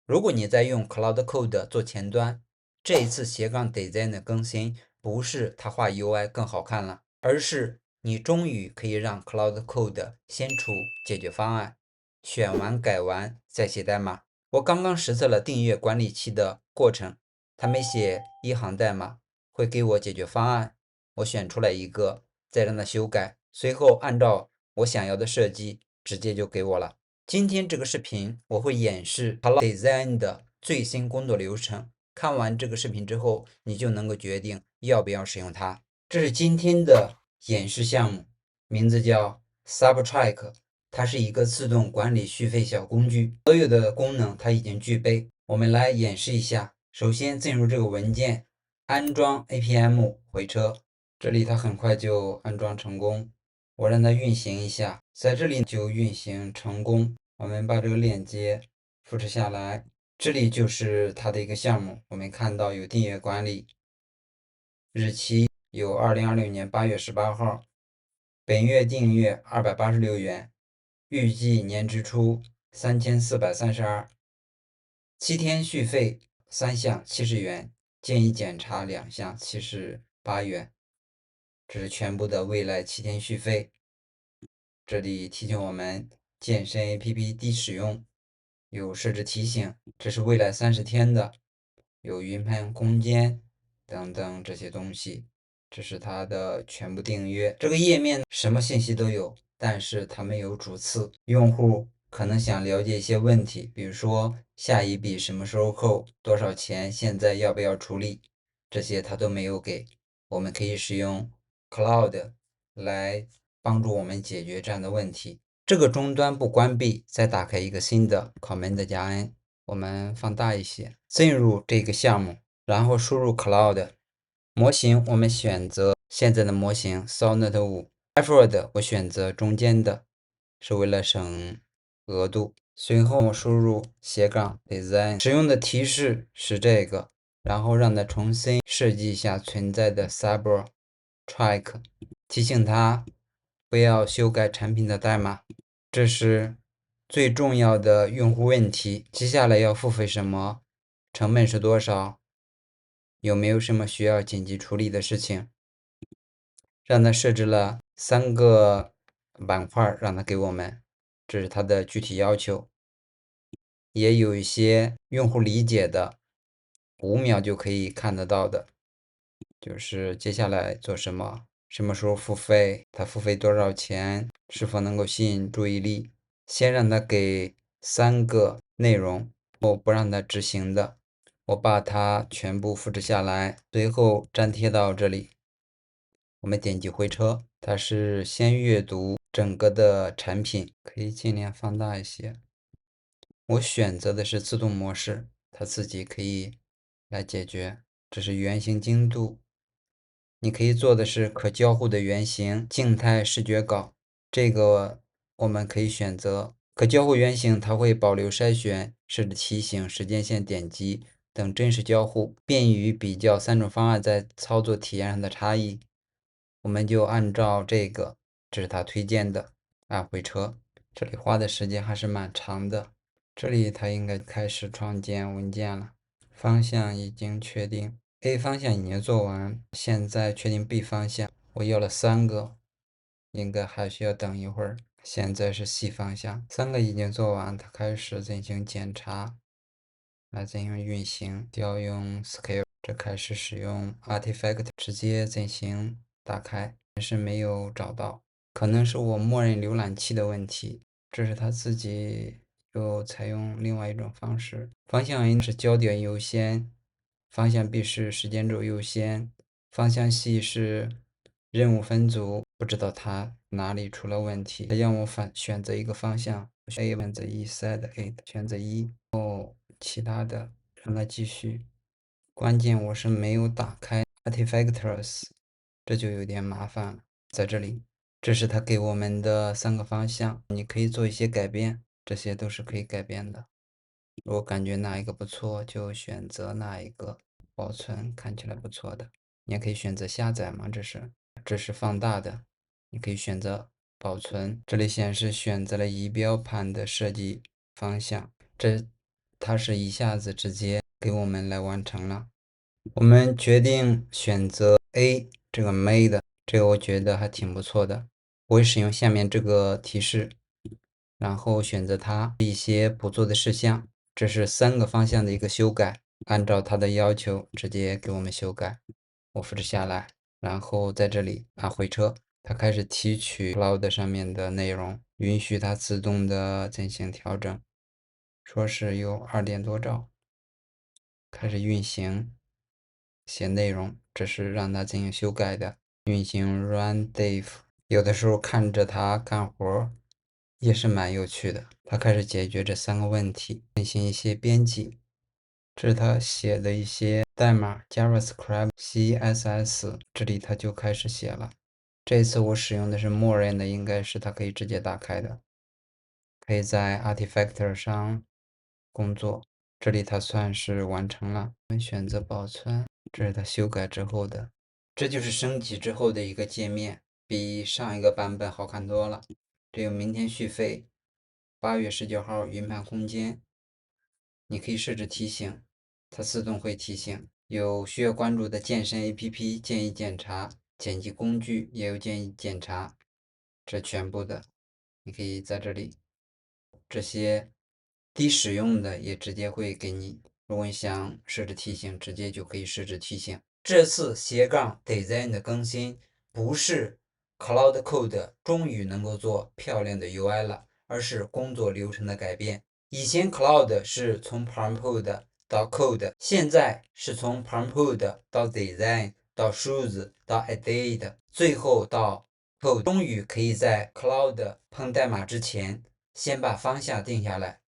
如果你在用 Cloud Code 做前端，這一次斜槓 Design 的更新不是它畫 UI 更好看了，而是你終於可以讓 Cloud Code 先出解決方案，選完改完再寫代碼。我剛剛實測了訂閱管理器的過程，它每寫一行代碼會給我解決方案，我選出來一個，再讓它修改，隨後按照我想要的設計直接就給我了。今天這個視頻我會演示 Cloud Design 的最新工作流程，看完這個視頻之後，你就能夠決定要不要使用它。這是今天的演示項目，名字叫 Subtrack， 它是一個自動管理續費小工具，所有的功能它已經具備。我們來演示一下。首先進入這個文件，安裝 APM 回車，這裡它很快就安裝成功。我讓它運行一下，在這裡就運行成功。我們把這個鏈接複製下來，這裡就是它的一個項目。我們看到有訂閱管理，日期有2026年8月18號，本月訂閱286元，預計年支出3432，7天續費3項70元，建議檢查2項78元。這是全部的未來7天續費。這裡提醒我們健身 APP 低使用，有設置提醒，這是未來30天的，有雲盤空間等等這些東西，這是它的全部訂閱。這個頁面什麼信息都有，但是它沒有主次。用戶可能想了解一些問題，比如說下一筆什麼時候扣，多少錢，現在要不要處理，這些它都沒有給。我們可以使用 Cloud 來幫助我們解決這樣的問題。這個終端不關閉，再打開一個新的 Command 加 N， 我們放大一些，進入這個項目，然後輸入 Cloud 模型，我們選擇現在的模型 Sonnet 5， Password 我選擇中間的，是為了省額度。隨後我輸入斜槓 Design， 使用的提示是這個，然後讓它重新設計一下存在的 Subtrack， 提醒它不要修改產品的代碼。這是最重要的用戶問題。接下來要付費什麼？成本是多少？有沒有什麼需要緊急處理的事情？讓它設置了3個板塊，讓它給我們，這是它的具體要求。也有一些用戶理解的，5秒就可以看得到的，就是接下來做什麼，什麼時候付費，它付費多少錢，是否能夠吸引注意力。先讓它給3個內容，我不讓它執行的，我把它全部複製下來，最後粘貼到這裡。我們點擊回車，它是先閱讀整個的產品，可以盡量放大一些。我選擇的是自動模式，它自己可以來解決。這是原型精度，你可以做的是可交互的原型靜態視覺稿，這個我們可以選擇可交互原型，它會保留篩選、設置提醒、時間線點擊等真實交互，便於比較3種方案在操作體驗上的差異。我們就按照這個，這是他推薦的，按回車。這裡花的時間還是蠻長的，這裡它應該開始創建文件了。方向已經確定。A 方向已經做完，現在確定 B 方向。我要了3個，應該還需要等一會兒。現在是 C 方向，3個已經做完，它開始進行檢查，來進行運行。調用 Scale， 這開始使用 Artifact， 直接進行打開，但是沒有找到，可能是我默認瀏覽器的問題。這是它自己又採用另外一種方式。方向 A 是焦點優先。方向 B 是時間軸優先，方向 C 是任務分組，不知道它哪裡出了問題，它讓我選擇一個方向，選擇1 set A， 選擇1，其他的讓它繼續。關鍵我是沒有打開 Artifacts， 這就有點麻煩了。在這裡，這是它給我們的3個方向，你可以做一些改變，這些都是可以改變的。我感覺哪一個不錯，就選擇哪一個。保存看起來不錯的，你也可以選擇下載嘛，這是放大的，你可以選擇保存。這裡顯示選擇了儀表盤的設計方向，它是一下子直接給我們來完成了。我們決定選擇 A 這個 made， 這個我覺得還挺不錯的。我會使用下面這個提示，然後選擇它一些不做的事項。這是3個方向的一個修改，按照它的要求直接給我們修改。我複製下來，然後在這裡按回車，它開始提取 Cloud 上面的內容，允許它自動的進行調整。說是有2點多兆，開始運行，寫內容，這是讓它進行修改的。運行 run dev， 有的時候看着它幹活也是蠻有趣的。它開始解決這3個問題，進行一些編輯。這是他寫的一些代碼 ，JavaScript、CSS， 這裡他就開始寫了。這一次我使用的是默認的，應該是它可以直接打開的，可以在 Artifactor 上工作。這裡它算是完成了，我們選擇保存。這是它修改之後的，這就是升級之後的一個界面，比上一個版本好看多了。這有明天續費，8月19號雲盤空間。你可以設置提醒，它自動會提醒。有需要關注的健身 APP 建議檢查，剪輯工具也有建議檢查。這全部的，你可以在這裡。這些低使用的也直接會給你。如果你想設置提醒，直接就可以設置提醒。這次斜槓 Design 的更新，不是 Cloud Code 終於能夠做漂亮的 UI 了，而是工作流程的改變。以前 Cloud 是從 Prompt 到 Code， 現在是從 Prompt 到 Design 到 Choose 到 Edit， 最後到 Code。終於可以在 Cloud 碰代碼之前，先把方向定下來，